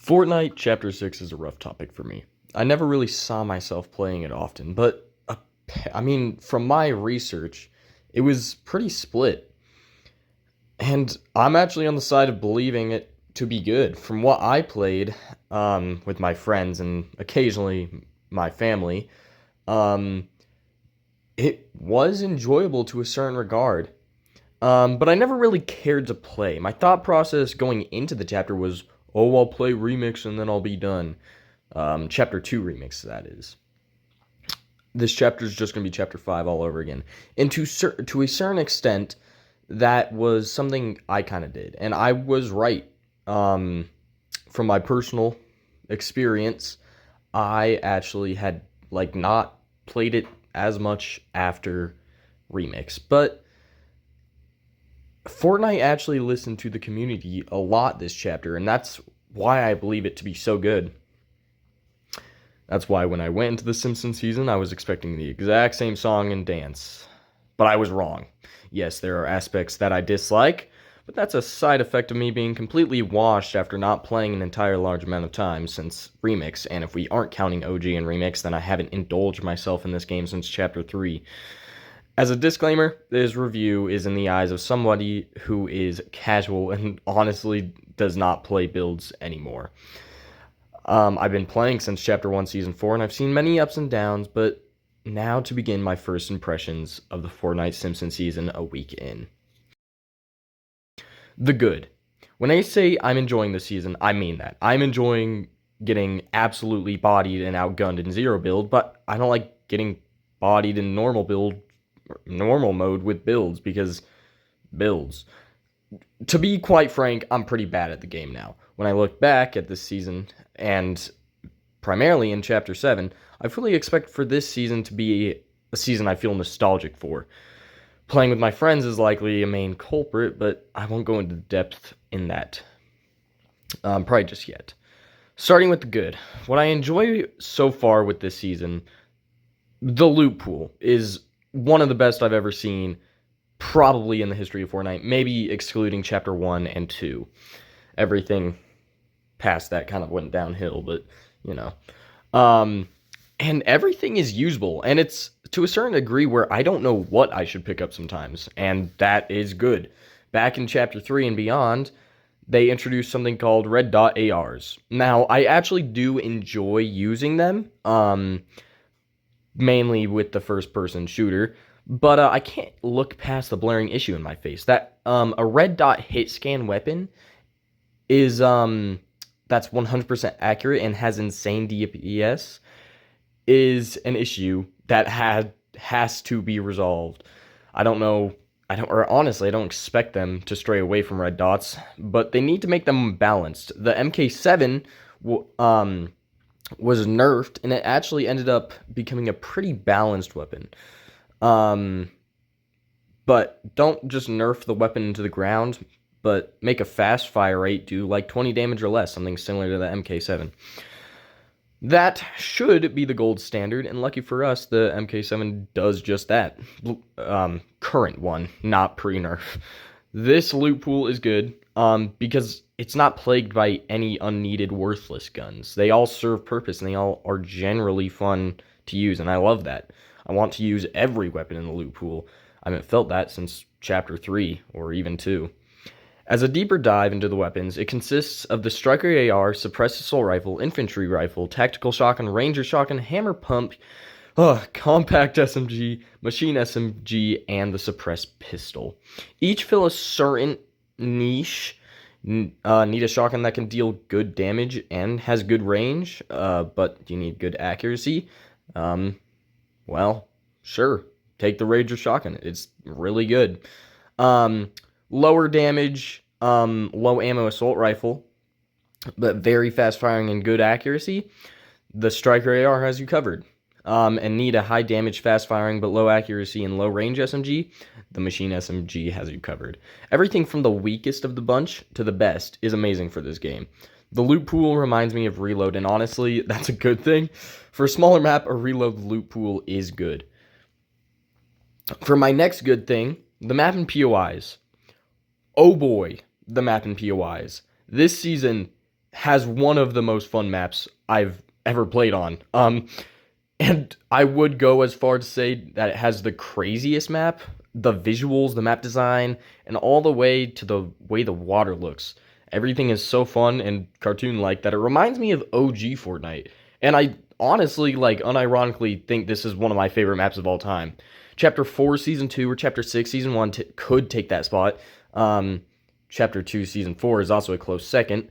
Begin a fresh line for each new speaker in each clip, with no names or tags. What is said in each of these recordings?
Fortnite Chapter 6 is a rough topic for me. I never really saw myself playing it often, but from my research, it was pretty split. And I'm actually on the side of believing it to be good. From what I played with my friends and occasionally my family, um, it was enjoyable to a certain regard. But I never really cared to play. My thought process going into the chapter was, oh, I'll play Remix and then I'll be done. Chapter 2 Remix, that is. This chapter is just going to be Chapter 5 all over again. And to a certain extent, that was something I kind of did. And I was right. From my personal experience, I actually had, not played it as much after Remix. But Fortnite actually listened to the community a lot this chapter, and that's why I believe it to be so good. That's why when I went into the Simpsons season, I was expecting the exact same song and dance. But I was wrong. Yes, there are aspects that I dislike, but that's a side effect of me being completely washed after not playing an entire large amount of time since Remix, and if we aren't counting OG and Remix, then I haven't indulged myself in this game since Chapter 3. As a disclaimer, this review is in the eyes of somebody who is casual and honestly does not play builds anymore. I've been playing since Chapter 1, Season 4, and I've seen many ups and downs, but now to begin my first impressions of the Fortnite Simpsons season a week in. The good. When I say I'm enjoying the season, I mean that. I'm enjoying getting absolutely bodied and outgunned in zero build, but I don't like getting bodied in normal mode with builds, because builds. To be quite frank, I'm pretty bad at the game now. When I look back at this season, and primarily in Chapter 7, I fully expect for this season to be a season I feel nostalgic for. Playing with my friends is likely a main culprit, but I won't go into depth in that. Probably just yet. Starting with the good. What I enjoy so far with this season, the loot pool is one of the best I've ever seen, probably in the history of Fortnite, maybe excluding Chapter 1 and 2. Everything past that kind of went downhill, but, you know. And everything is usable, and it's to a certain degree where I don't know what I should pick up sometimes, and that is good. Back in Chapter 3 and beyond, they introduced something called Red Dot ARs. Now, I actually do enjoy using them, mainly with the first-person shooter, but I can't look past the blaring issue in my face. That a red dot hit scan weapon is that's 100% accurate and has insane DPS is an issue that has to be resolved. Honestly, I don't expect them to stray away from red dots, but they need to make them balanced. The MK7 was nerfed, and it actually ended up becoming a pretty balanced weapon. But don't just nerf the weapon into the ground, but make a fast fire rate do like 20 damage or less, something similar to the MK7. That should be the gold standard, and lucky for us, the MK7 does just that. Current one, not pre-nerf. This loot pool is good, because it's not plagued by any unneeded, worthless guns. They all serve purpose, and they all are generally fun to use, and I love that. I want to use every weapon in the loot pool. I haven't felt that since Chapter 3, or even 2. As a deeper dive into the weapons, it consists of the Striker AR, Suppressed Assault Rifle, Infantry Rifle, Tactical Shotgun, Ranger Shotgun, Hammer Pump, Compact SMG, Machine SMG, and the Suppressed Pistol. Each fill a certain niche. Need a shotgun that can deal good damage and has good range, but you need good accuracy. Well, sure, take the Ranger Shotgun. It's really good. Lower damage, low ammo assault rifle, but very fast firing and good accuracy. The Striker AR has you covered. And need a high damage, fast firing, but low accuracy and low range SMG. The Machine SMG has you covered. Everything from the weakest of the bunch to the best is amazing for this game. The loot pool reminds me of Reload, and honestly, that's a good thing. For a smaller map, a Reload loot pool is good. For my next good thing, the map and POIs. Oh boy, the map and POIs. This season has one of the most fun maps I've ever played on. And I would go as far to say that it has the craziest map, the visuals, the map design, and all the way to the way the water looks. Everything is so fun and cartoon-like that it reminds me of OG Fortnite. And I honestly, like, unironically think this is one of my favorite maps of all time. Chapter 4, Season 2, or Chapter 6, Season 1 could take that spot. Chapter 2, Season 4 is also a close second.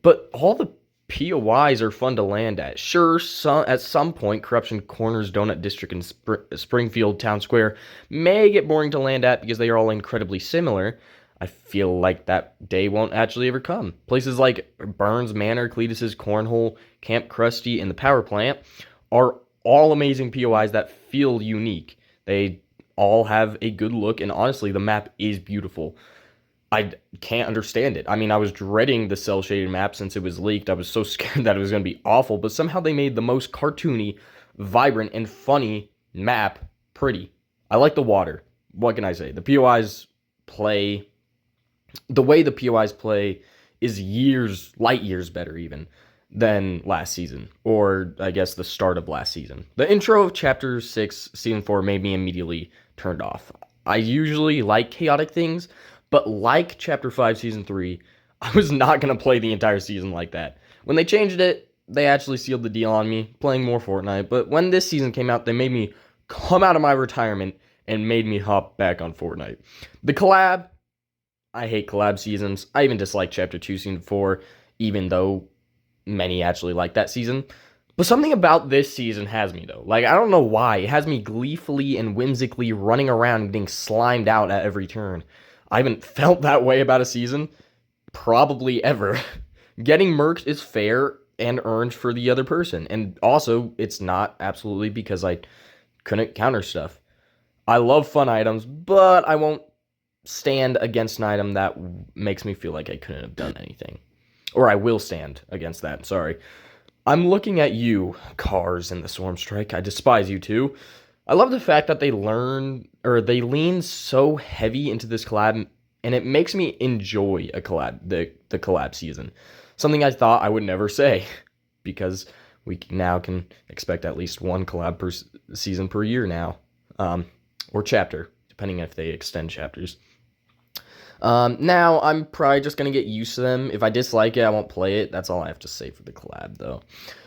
But all the POIs are fun to land at. Sure, at some point, Corruption Corners, Donut District, and Springfield Town Square may get boring to land at because they are all incredibly similar. I feel like that day won't actually ever come. Places like Burns Manor, Cletus's Cornhole, Camp Krusty, and the Power Plant are all amazing POIs that feel unique. They all have a good look, and honestly, the map is beautiful. I can't understand it. I mean, I was dreading the cel-shaded map since it was leaked. I was so scared that it was going to be awful, but somehow they made the most cartoony, vibrant, and funny map pretty. I like the water. What can I say? The POIs play... The way the POIs play is light years better even than last season, or I guess the start of last season. The intro of Chapter 6, Season 4 made me immediately turned off. I usually like chaotic things, but like Chapter 5, Season 3, I was not going to play the entire season like that. When they changed it, they actually sealed the deal on me, playing more Fortnite. But when this season came out, they made me come out of my retirement and made me hop back on Fortnite. The collab, I hate collab seasons. I even dislike Chapter 2, Season 4, even though many actually like that season. But something about this season has me, though. Like, I don't know why. It has me gleefully and whimsically running around and getting slimed out at every turn. I haven't felt that way about a season, probably ever. Getting murked is fair and earned for the other person. And also, it's not absolutely because I couldn't counter stuff. I love fun items, but I won't stand against an item that makes me feel like I couldn't have done anything. Or I will stand against that, sorry. I'm looking at you, Cars in the Swarm Strike. I despise you too. I love the fact that they lean so heavy into this collab, and it makes me enjoy a collab, the collab season. Something I thought I would never say, because we now can expect at least one collab per season per year now, or chapter, depending if they extend chapters. Now, I'm probably just going to get used to them. If I dislike it, I won't play it. That's all I have to say for the collab, though.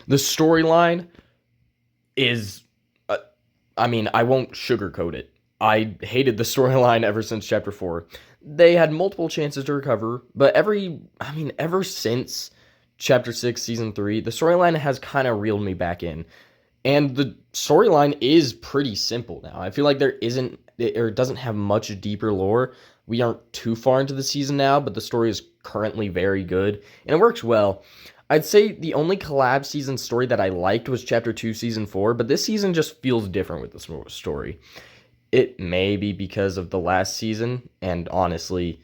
The storyline is, I mean, I won't sugarcoat it. I hated the storyline ever since Chapter 4. They had multiple chances to recover, but ever since Chapter 6, Season 3, the storyline has kind of reeled me back in. And the storyline is pretty simple now. I feel like it doesn't have much deeper lore. We aren't too far into the season now, but the story is currently very good, and it works well. I'd say the only collab season story that I liked was Chapter 2, Season 4, but this season just feels different with the story. It may be because of the last season, and honestly,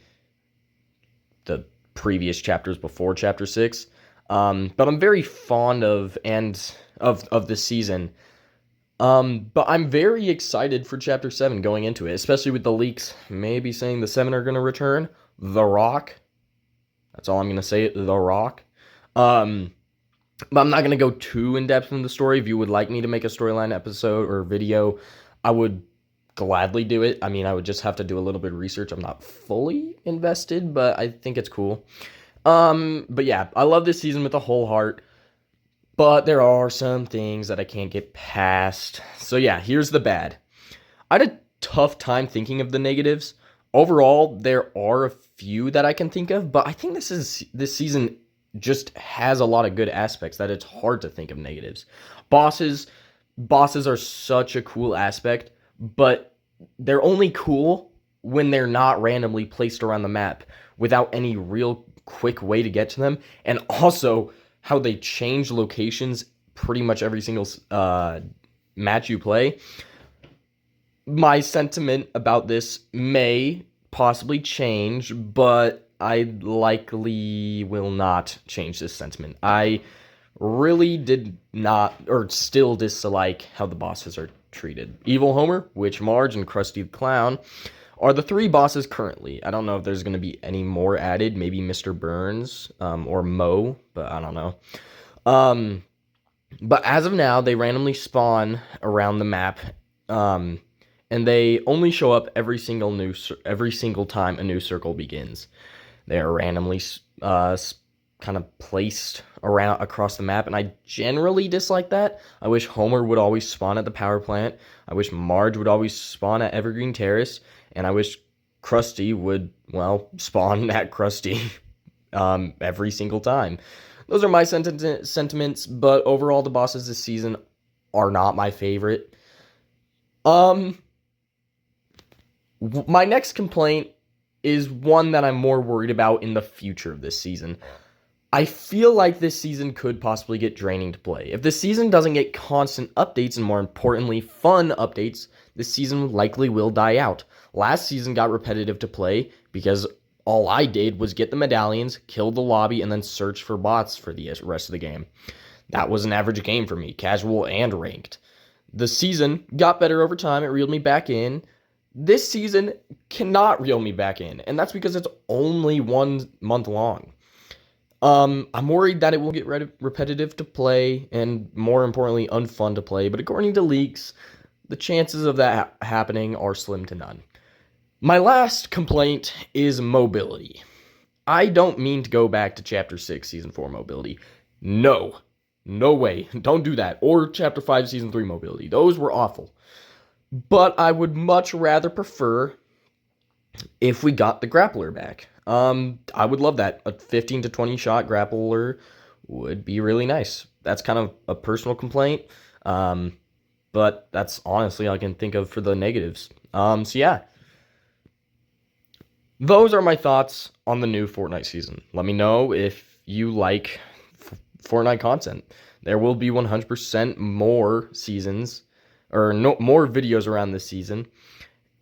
the previous chapters before Chapter 6, but I'm very fond of this season. But I'm very excited for Chapter 7 going into it, especially with the leaks maybe saying the 7 are going to return. The Rock. That's all I'm going to say, The Rock. But I'm not going to go too in-depth in the story. If you would like me to make a storyline episode or video, I would gladly do it. I mean, I would just have to do a little bit of research. I'm not fully invested, but I think it's cool. But yeah, I love this season with a whole heart. But there are some things that I can't get past. So yeah, here's the bad. I had a tough time thinking of the negatives. Overall, there are a few that I can think of, but I think this season just has a lot of good aspects that it's hard to think of negatives. Bosses are such a cool aspect, but they're only cool when they're not randomly placed around the map without any real quick way to get to them, and also how they change locations pretty much every single match you play. My sentiment about this may possibly change, but I likely will not change this sentiment. I really did not, or still dislike how the bosses are treated. Evil Homer, Witch Marge, and Krusty the Clown are the 3 bosses currently. I don't know if there's going to be any more added, maybe Mr. Burns or Mo, but I don't know. But as of now, they randomly spawn around the map, and they only show up every single time a new circle begins. They are randomly kind of placed around across the map, and I generally dislike that. I wish Homer would always spawn at the power plant. I wish Marge would always spawn at Evergreen Terrace, and I wish Krusty would, well, spawn at Krusty every single time. Those are my sentiments, but overall, the bosses this season are not my favorite. My next complaint is one that I'm more worried about in the future of this season. I feel like this season could possibly get draining to play. If the season doesn't get constant updates and, more importantly, fun updates, this season likely will die out. Last season got repetitive to play because all I did was get the medallions, kill the lobby, and then search for bots for the rest of the game. That was an average game for me, casual and ranked. The season got better over time. It reeled me back in. This season cannot reel me back in, and that's because it's only 1 month long. I'm worried that it will get repetitive to play and, more importantly, unfun to play, but according to leaks, the chances of that happening are slim to none. My last complaint is mobility. I don't mean to go back to Chapter 6, Season 4 mobility. No way. Don't do that. Or Chapter 5, Season 3 mobility. Those were awful. But I would much rather prefer if we got the grappler back. I would love that. A 15 to 20 shot grappler would be really nice. That's kind of a personal complaint. But that's honestly all I can think of for the negatives. So yeah. Those are my thoughts on the new Fortnite season. Let me know if you like Fortnite content. There will be 100% more seasons, or no more videos around this season.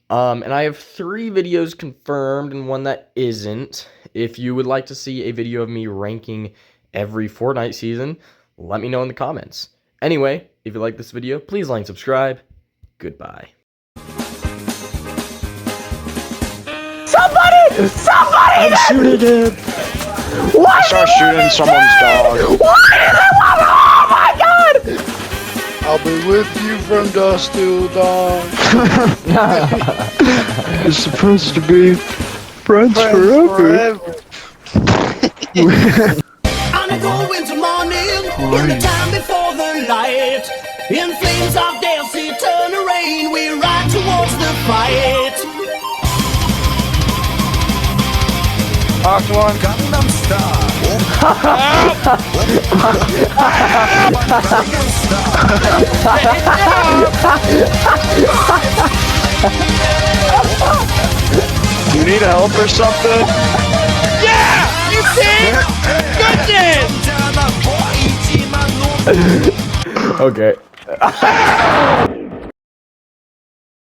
And I have 3 videos confirmed and 1 that isn't. If you would like to see a video of me ranking every Fortnite season, let me know in the comments. Anyway, if you like this video, please like and subscribe. Goodbye. Somebody!
I'm shooting him!
Why start shooting someone's dog?
Why did I want to? Oh my god!
I'll be with you from dusk till dawn.
It's supposed to be friends forever.
On a go into morning, in the time before the light. In flames of death, eternal rain, we ride towards the fight.
Last one. Gangnam Style.
You need help or something?
Yeah! You did! Good did!
Okay.